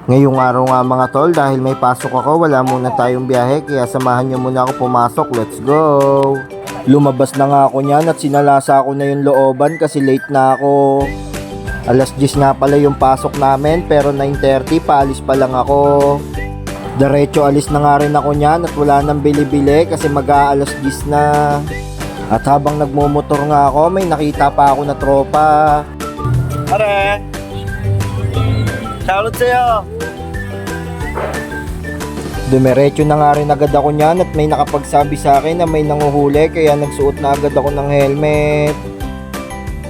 Ngayong araw nga mga tol, dahil may pasok ako, wala muna tayong biyahe, kaya samahan nyo muna ako pumasok. Let's go! Lumabas na nga ako niyan at sinalasa ko na yung looban kasi late na ako. Alas 10 nga pala yung pasok namin, pero 9:30 paalis pa lang ako. Diretso alis na nga rin ako niyan at wala nang bili-bili kasi mag-aalas 10 na. At habang nagmumotor nga ako, may nakita pa ako na tropa. Are! Shoutout sa'yo! Dumiretso na nga rin agad ako niyan at may nakapagsabi sa akin na may nanguhuli kaya nagsuot na agad ako ng helmet.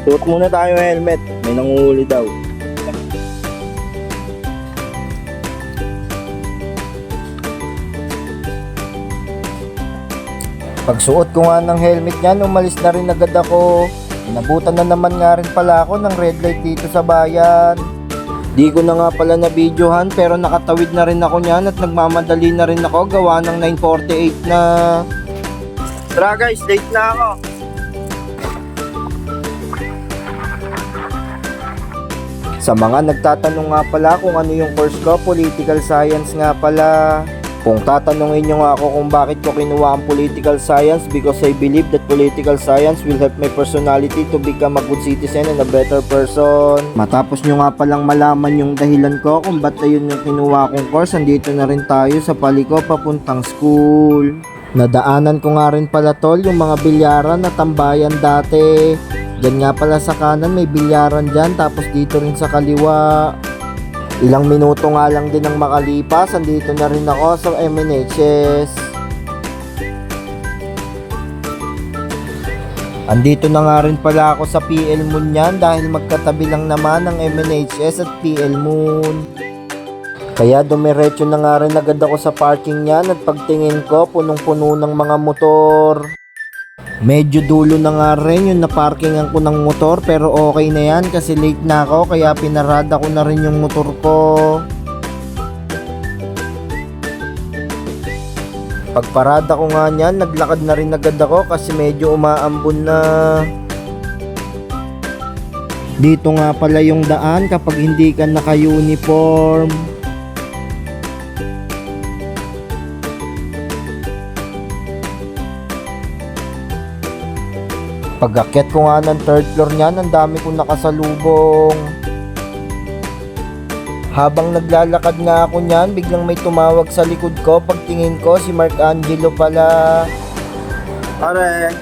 Suot muna tayo helmet. May nanguhuli daw. Pagsuot ko nga ng helmet niyan, umalis na rin agad ako. Inabutan na naman nga rin pala ako ng red light dito sa bayan. Di ko na nga pala na videohan pero nakatawid na rin ako niyan at nagmamadali na rin ako gawa ng 9:48 na. Tara guys, late na ako. Sa mga nagtatanong nga pala kung ano yung course ko, political science nga pala. Kung tatanungin nyo nga ako kung bakit ko kinuha ang political science, because I believe that political science will help my personality to become a good citizen and a better person. Matapos nyo nga palang malaman yung dahilan ko kung ba't ayun yung kinuha kong course, andito na rin tayo sa paliko papuntang school. Nadaanan ko nga rin pala tol yung mga bilyaran na tambayan dati. Diyan nga pala sa kanan may bilyaran dyan, tapos dito rin sa kaliwa. Ilang minuto nga lang din ang makalipas, andito na rin ako sa MNHS. Andito na nga rin pala ako sa PL Moon yan dahil magkatabi lang naman ang MNHS at PL Moon. Kaya dumiretso na nga rin agad ako sa parking yan at pagtingin ko punong-puno ng mga motor. Medyo dulo na nga rin yung naparkingan ko ng motor pero okay na yan kasi late na ako kaya pinarada ko na rin yung motor ko. Pagparada ko nga niyan, naglakad na rin agad ako kasi medyo umaambon na. Dito nga pala yung daan kapag hindi ka naka-uniform. Pag-akyat ko nga ng third floor niyan, ang dami kong nakasalubong. Habang naglalakad nga ako niyan, biglang may tumawag sa likod ko. Pagtingin ko, si Mark Angelo pala. Are!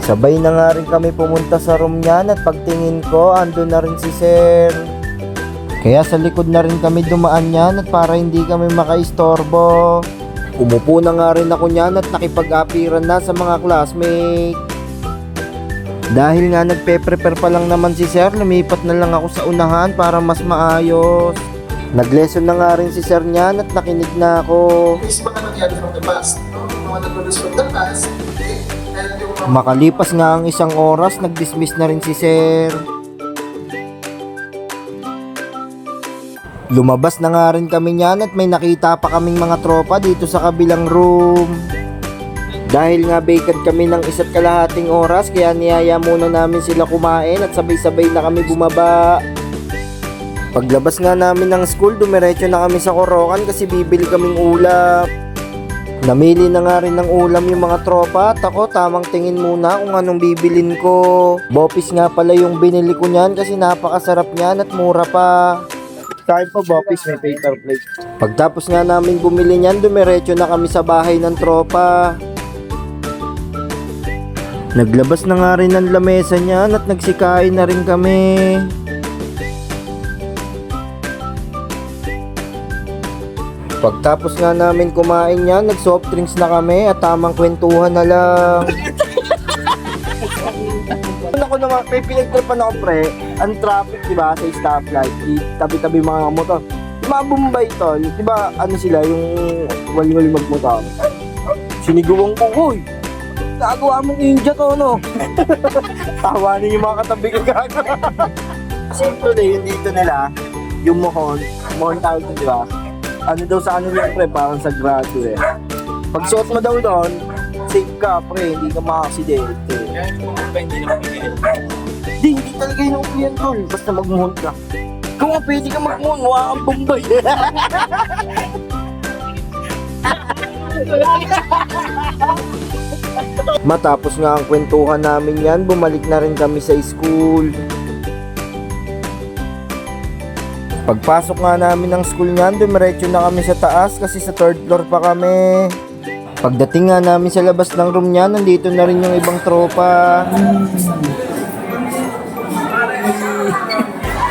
Sabay na nga rin kami pumunta sa room niyan at pagtingin ko, andun na rin si Sir. Kaya sa likod na rin kami dumaan niyan at para hindi kami makaistorbo. Umupo na nga rin ako niyan at nakipag-apiran na sa mga classmate. Dahil nga nagpe-prepare pa lang naman si Sir, lumipat na lang ako sa unahan para mas maayos. Nag-lesson na nga rin si Sir niyan at nakinig na ako. Is mga nangyari from the past, no? Mga nag-produce from the past, okay? And yung mga Makalipas nga ang isang oras, nag-dismiss na rin si Sir. Lumabas na nga rin kami niyan at may nakita pa kaming mga tropa dito sa kabilang room. Dahil nga vacant kami ng 1.5 oras kaya niyaya muna namin sila kumain at sabay-sabay na kami bumaba. Paglabas nga namin ng school, dumiretso na kami sa Korokan kasi bibili kaming ulam. Namili na nga rin ng ulam yung mga tropa at ako tamang tingin muna kung anong bibilin ko. Bopis nga pala yung binili ko niyan kasi napakasarap niyan at mura pa. Kahit po Bopis, may paper plate. Pagtapos nga namin bumili niyan, dumiretso na kami sa bahay ng tropa. Naglabas na nga rin ng lamesa niyan at nagsikain na rin kami. Pagtapos nga namin kumain niyan, nag-soft drinks na kami at tamang kwentuhan na lang. Ako naman, may pinagtripan ako pre. Ang traffic, diba, sa stoplight. Tabi-tabi mga motor. Yung mga Bombay tol, diba, ano sila, yung wali-wali magmotor. Siniguan ko, hoy! Nagawa mong ninja to, no? Tawanin yung mga katabi ko gago. Simple yung dito nila, yung mohon tawag doon, diba? Ano daw sa ano yan, pre, parang sa grado eh. Pag suot mo daw doon, safe ka, pre, hindi ka maka-aksidente. Kaya yung mga ba hindi naman bigay. Hindi talaga yung upian tol, basta magmuhon ka. Kung nga pwede ka magmumukha kang Bombay. Matapos nga ang kwentuhan namin yan, bumalik na rin kami sa school. Pagpasok nga namin ng school niyan, dumiretso na kami sa taas kasi sa third floor pa kami. Pagdating nga namin sa labas ng room niya, nandito na rin yung ibang tropa.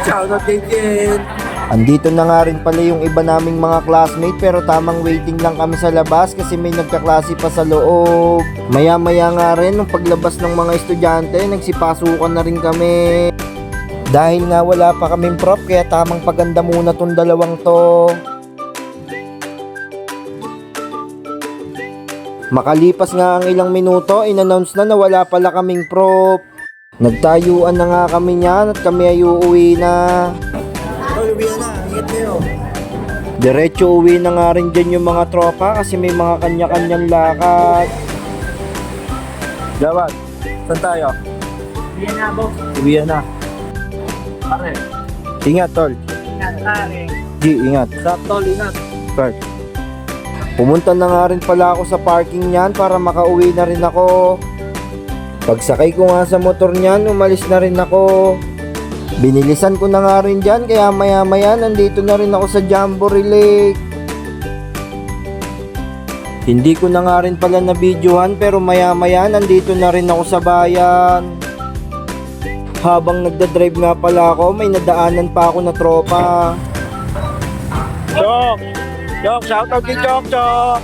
Shout out kay Ken. Andito na nga rin pala yung iba naming mga classmate pero tamang waiting lang kami sa labas kasi may nagkaklase pa sa loob. Maya-maya nga rin nung paglabas ng mga estudyante, nagsipasukan na rin kami. Dahil nga wala pa kaming prop kaya tamang paganda muna tong dalawang to. Makalipas nga ang ilang minuto, in-announce na wala pala kaming prop. Nagtayuan na nga kami niyan at kami ay uuwi na. Oh, uwi na. Ingat kayo. Diretso uwi na nga rin dyan yung mga tropa kasi may mga kanya-kanyang lakad. Jawad, saan tayo? Uwi na, boss. Uwi na. Pare. Ingat tol. Ingat, pare. G, ingat. Stop, tol, ingat. Kurt. Pumunta na nga rin pala ako sa parking niyan para makauwi na rin ako. Pagsakay ko nga sa motor niyan, umalis na rin ako. Binilisan ko na nga rin dyan kaya maya-maya nandito na rin ako sa Jamboree Lake. Hindi ko na nga rin pala na-videohan pero maya-maya nandito na rin ako sa bayan. Habang nagdadrive nga pala ako, may nadaanan pa ako na tropa. Chok! Chok, shout out kay Chok, Chok!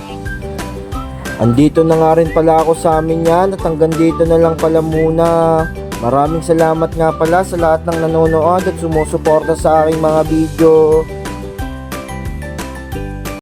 Andito na nga rin pala ako sa amin yan at hanggang dito na lang pala muna. Maraming salamat nga pala sa lahat ng nanonood at sumusuporta sa aking mga video.